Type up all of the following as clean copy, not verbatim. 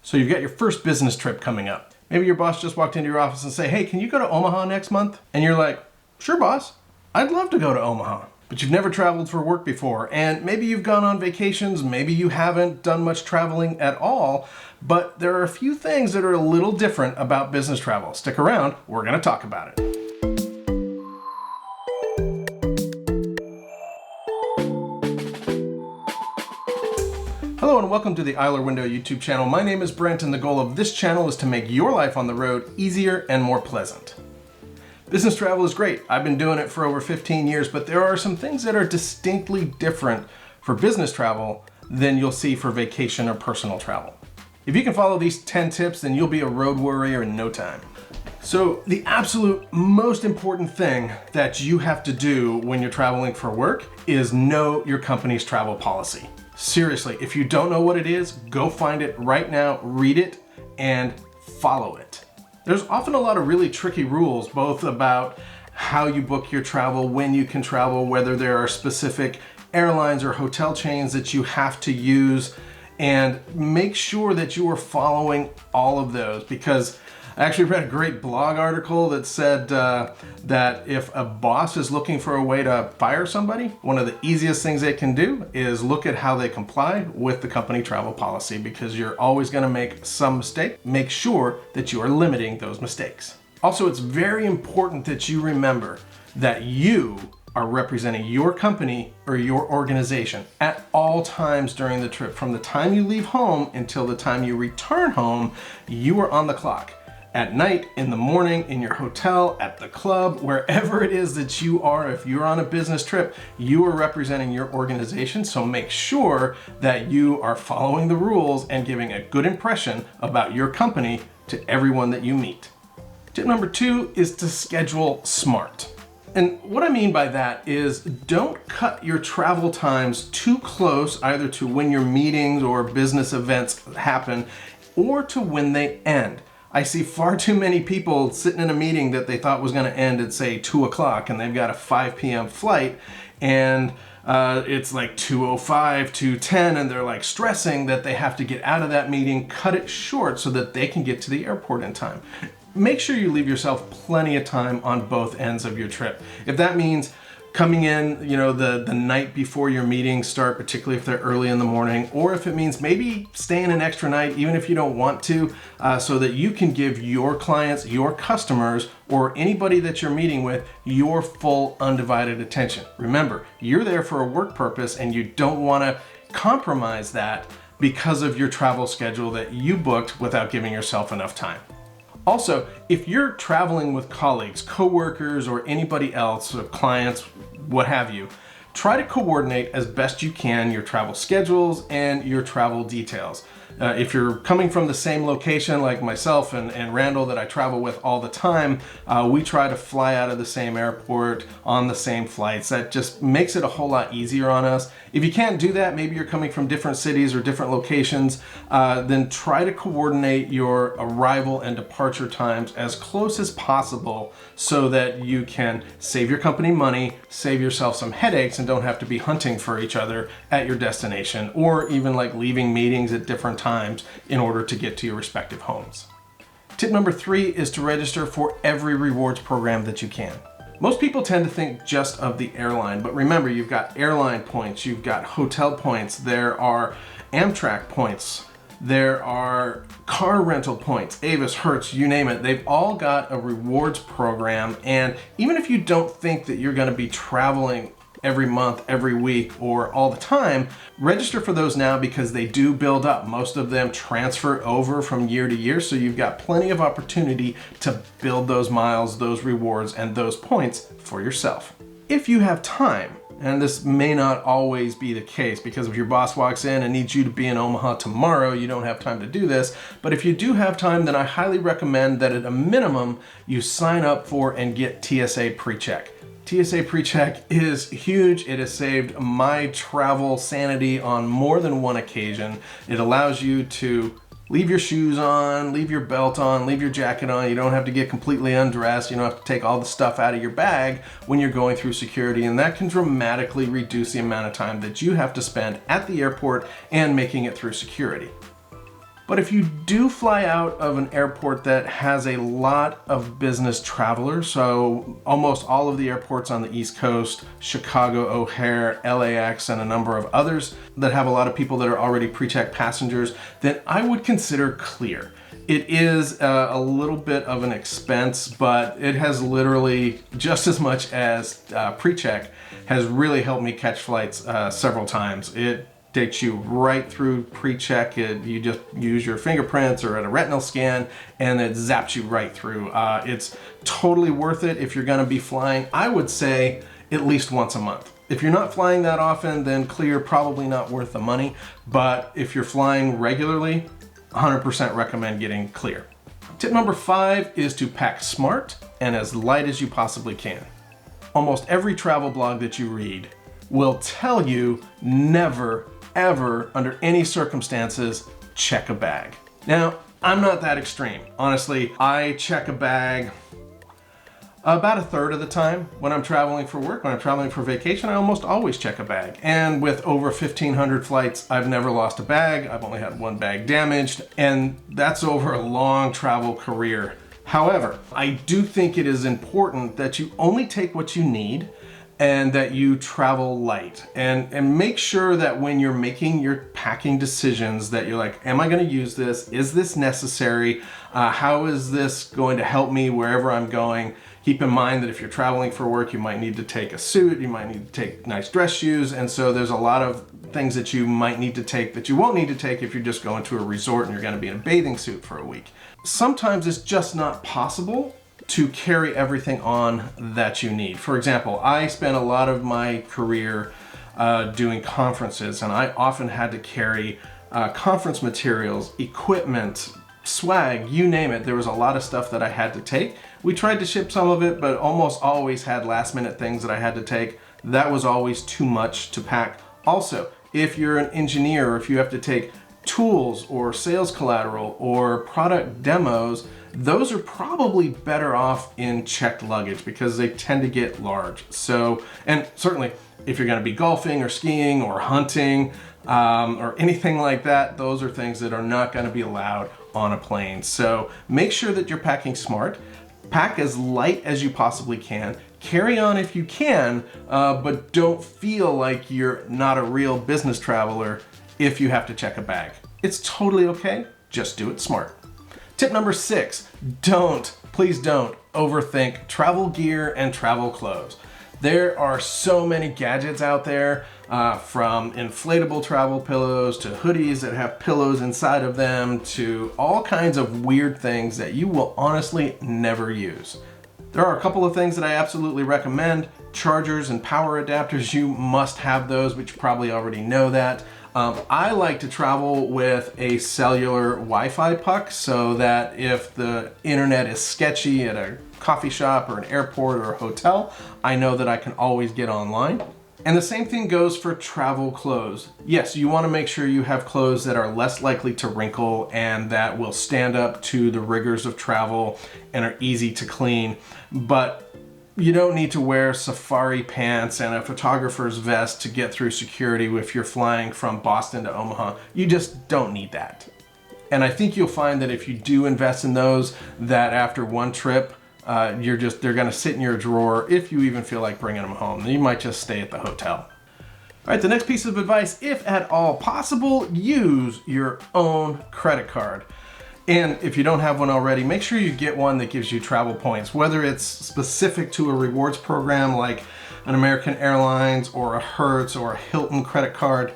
So you've got your first business trip coming up. Maybe your boss just walked into your office and say, hey, can you go to Omaha next month? And you're like, sure, boss, I'd love to go to Omaha. But you've never traveled for work before, and maybe you've gone on vacations, maybe you haven't done much traveling at all, but there are a few things that are a little different about business travel. Stick around, we're gonna talk about it. Hello and welcome to the Isler Window YouTube channel. My name is Brent and the goal of this channel is to make your life on the road easier and more pleasant. Business travel is great. I've been doing it for over 15 years, but there are some things that are distinctly different for business travel than you'll see for vacation or personal travel. If you can follow these 10 tips, then you'll be a road warrior in no time. So the absolute most important thing that you have to do when you're traveling for work is know your company's travel policy. Seriously, if you don't know what it is, go find it right now, read it, and follow it. There's often a lot of really tricky rules, both about how you book your travel, when you can travel, whether there are specific airlines or hotel chains that you have to use, and make sure that you are following all of those, because I actually read a great blog article that said that if a boss is looking for a way to fire somebody, one of the easiest things they can do is look at how they comply with the company travel policy, because you're always going to make some mistake. Make sure that you are limiting those mistakes. Also, it's very important that you remember that you are representing your company or your organization at all times during the trip. From the time you leave home until the time you return home, you are on the clock. At night, in the morning, in your hotel, at the club, wherever it is that you are, if you're on a business trip, you are representing your organization. So make sure that you are following the rules and giving a good impression about your company to everyone that you meet. Tip number 2 is to schedule smart. And what I mean by that is don't cut your travel times too close either to when your meetings or business events happen or to when they end. I see far too many people sitting in a meeting that they thought was going to end at, say, 2 o'clock, and they've got a 5 p.m. flight, and it's like 2:05, 2:10, and they're like stressing that they have to get out of that meeting, cut it short so that they can get to the airport in time. Make sure you leave yourself plenty of time on both ends of your trip. If that means coming in, the night before your meetings start, particularly if they're early in the morning, or if it means maybe staying an extra night, even if you don't want to, so that you can give your clients, your customers, or anybody that you're meeting with your full undivided attention. Remember, you're there for a work purpose and you don't want to compromise that because of your travel schedule that you booked without giving yourself enough time. Also, if you're traveling with colleagues, coworkers, or anybody else, or clients, what have you, try to coordinate as best you can your travel schedules and your travel details. If you're coming from the same location like myself and Randall that I travel with all the time, we try to fly out of the same airport on the same flights. That just makes it a whole lot easier on us. If you can't do that, maybe you're coming from different cities or different locations, then try to coordinate your arrival and departure times as close as possible so that you can save your company money, save yourself some headaches, and don't have to be hunting for each other at your destination, or even like leaving meetings at different times in order to get to your respective homes. Tip number 3 is to register for every rewards program that you can. Most people tend to think just of the airline, but remember, you've got airline points, you've got hotel points, there are Amtrak points, there are car rental points, Avis, Hertz, you name it. They've all got a rewards program, and even if you don't think that you're going to be traveling every month, every week, or all the time, register for those now because they do build up. Most of them transfer over from year to year, so you've got plenty of opportunity to build those miles, those rewards, and those points for yourself. If you have time, and this may not always be the case, because if your boss walks in and needs you to be in Omaha tomorrow, you don't have time to do this. But if you do have time, then I highly recommend that at a minimum, you sign up for and get TSA PreCheck. TSA PreCheck is huge. It has saved my travel sanity on more than one occasion. It allows you to leave your shoes on, leave your belt on, leave your jacket on. You don't have to get completely undressed. You don't have to take all the stuff out of your bag when you're going through security, and that can dramatically reduce the amount of time that you have to spend at the airport and making it through security. But if you do fly out of an airport that has a lot of business travelers, so almost all of the airports on the East Coast, Chicago, O'Hare, LAX, and a number of others that have a lot of people that are already pre-checked passengers, then I would consider Clear. It is a little bit of an expense, but it has literally just as much as pre-check has really helped me catch flights several times. It takes you right through pre-check. You just use your fingerprints or a retinal scan and it zaps you right through. It's totally worth it if you're gonna be flying, I would say, at least once a month. If you're not flying that often, then Clear probably not worth the money. But if you're flying regularly, 100% recommend getting Clear. Tip number 5 is to pack smart and as light as you possibly can. Almost every travel blog that you read will tell you never, ever, under any circumstances, check a bag. Now, I'm not that extreme. Honestly, I check a bag about a third of the time when I'm traveling for work. When I'm traveling for vacation, I almost always check a bag. And with over 1,500 flights, I've never lost a bag. I've only had one bag damaged, and that's over a long travel career. However, I do think it is important that you only take what you need and that you travel light, and make sure that when you're making your packing decisions that you're like, am I going to use this? Is this necessary? How is this going to help me wherever I'm going? Keep in mind that if you're traveling for work, you might need to take a suit, you might need to take nice dress shoes, and so there's a lot of things that you might need to take that you won't need to take if you're just going to a resort and you're going to be in a bathing suit for a week. Sometimes it's just not possible to carry everything on that you need. For example, I spent a lot of my career doing conferences, and I often had to carry conference materials, equipment, swag, you name it. There was a lot of stuff that I had to take. We tried to ship some of it, but almost always had last minute things that I had to take. That was always too much to pack. Also, if you're an engineer, or if you have to take tools or sales collateral or product demos, those are probably better off in checked luggage because they tend to get large. So, and certainly if you're going to be golfing or skiing or hunting or anything like that, those are things that are not going to be allowed on a plane. So make sure that you're packing smart. Pack as light as you possibly can. Carry on if you can, but don't feel like you're not a real business traveler if you have to check a bag. It's totally okay, just do it smart. Tip number 6, please don't overthink travel gear and travel clothes. There are so many gadgets out there, from inflatable travel pillows to hoodies that have pillows inside of them to all kinds of weird things that you will honestly never use. There are a couple of things that I absolutely recommend. Chargers and power adapters, you must have those, but you probably already know that. I like to travel with a cellular Wi-Fi puck so that if the internet is sketchy at a coffee shop or an airport or a hotel, I know that I can always get online. And the same thing goes for travel clothes. Yes, you want to make sure you have clothes that are less likely to wrinkle and that will stand up to the rigors of travel and are easy to clean, but you don't need to wear safari pants and a photographer's vest to get through security if you're flying from Boston to Omaha. You just don't need that. And I think you'll find that if you do invest in those, that after one trip, they're gonna sit in your drawer if you even feel like bringing them home. You might just stay at the hotel. All right, the next piece of advice, if at all possible, use your own credit card. And if you don't have one already, make sure you get one that gives you travel points, whether it's specific to a rewards program like an American Airlines or a Hertz or a Hilton credit card,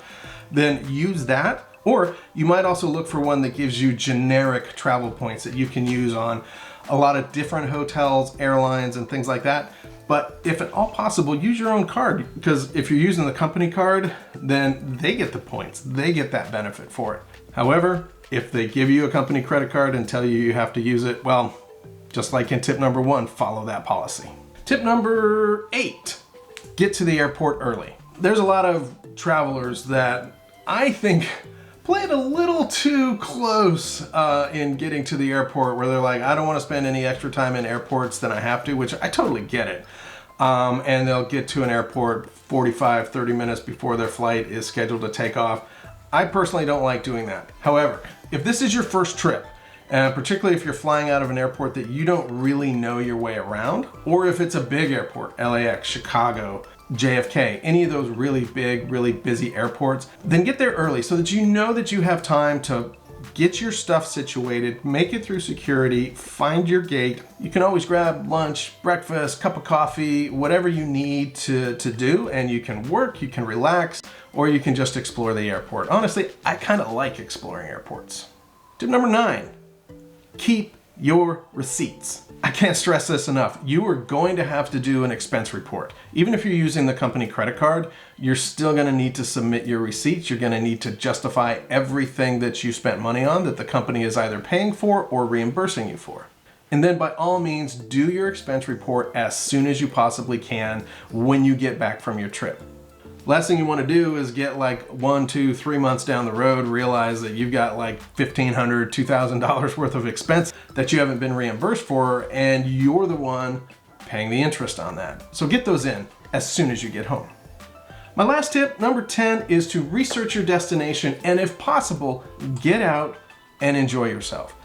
then use that. Or you might also look for one that gives you generic travel points that you can use on a lot of different hotels, airlines, and things like that. But if at all possible, use your own card, because if you're using the company card, then they get the points. They get that benefit for it. However, if they give you a company credit card and tell you you have to use it, well, just like in tip number 1, follow that policy. Tip number 8, get to the airport early. There's a lot of travelers that I think play it a little too close in getting to the airport, where they're like, I don't want to spend any extra time in airports than I have to, which I totally get it. And they'll get to an airport 45, 30 minutes before their flight is scheduled to take off. I personally don't like doing that. However, If this is your first trip, particularly if you're flying out of an airport that you don't really know your way around, or if it's a big airport, LAX, Chicago, JFK, any of those really big, really busy airports, then get there early so that you know that you have time to get your stuff situated, make it through security, find your gate. You can always grab lunch, breakfast, cup of coffee, whatever you need to do, and you can work, you can relax, or you can just explore the airport. Honestly, I kind of like exploring airports. Tip number 9, keep your receipts. I can't stress this enough. You are going to have to do an expense report. Even if you're using the company credit card, you're still going to need to submit your receipts. You're going to need to justify everything that you spent money on that the company is either paying for or reimbursing you for. And then by all means, do your expense report as soon as you possibly can when you get back from your trip. Last thing you want to do is get like 1, 2, 3 months down the road, realize that you've got like $1,500, $2,000 worth of expense that you haven't been reimbursed for, and you're the one paying the interest on that. So get those in as soon as you get home. My last tip, number 10, is to research your destination and if possible, get out and enjoy yourself.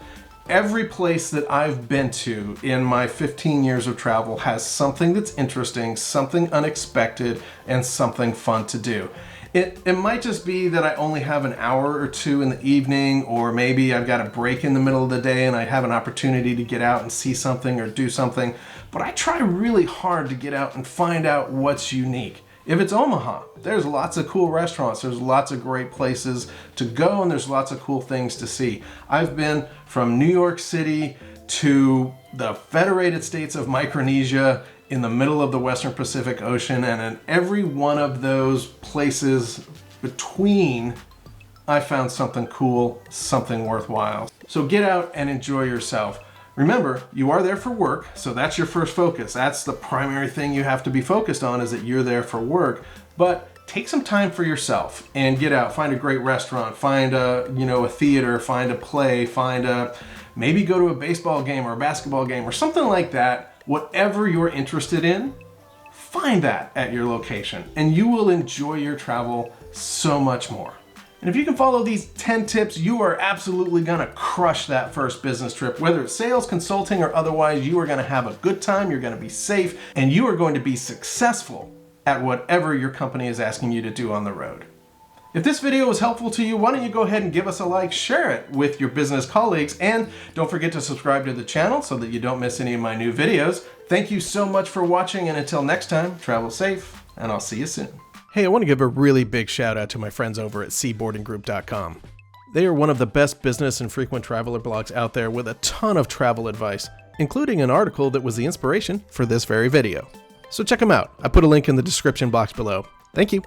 Every place that I've been to in my 15 years of travel has something that's interesting, something unexpected, and something fun to do. It might just be that I only have an hour or two in the evening, or maybe I've got a break in the middle of the day and I have an opportunity to get out and see something or do something, but I try really hard to get out and find out what's unique. If it's Omaha, there's lots of cool restaurants, there's lots of great places to go, and there's lots of cool things to see. I've been from New York City to the Federated States of Micronesia in the middle of the Western Pacific Ocean, and in every one of those places between, I found something cool, something worthwhile. So get out and enjoy yourself. Remember, you are there for work, so that's your first focus. That's the primary thing you have to be focused on, is that you're there for work. But take some time for yourself and get out. Find a great restaurant, find a theater, find a play, maybe go to a baseball game or a basketball game or something like that. Whatever you're interested in, find that at your location, and you will enjoy your travel so much more. And if you can follow these 10 tips, you are absolutely gonna crush that first business trip. Whether it's sales, consulting, or otherwise, you are gonna have a good time, you're gonna be safe, and you are going to be successful at whatever your company is asking you to do on the road. If this video was helpful to you, why don't you go ahead and give us a like, share it with your business colleagues, and don't forget to subscribe to the channel so that you don't miss any of my new videos. Thank you so much for watching, and until next time, travel safe, and I'll see you soon. Hey, I want to give a really big shout out to my friends over at seaboardinggroup.com. They are one of the best business and frequent traveler blogs out there with a ton of travel advice, including an article that was the inspiration for this very video. So check them out. I put a link in the description box below. Thank you.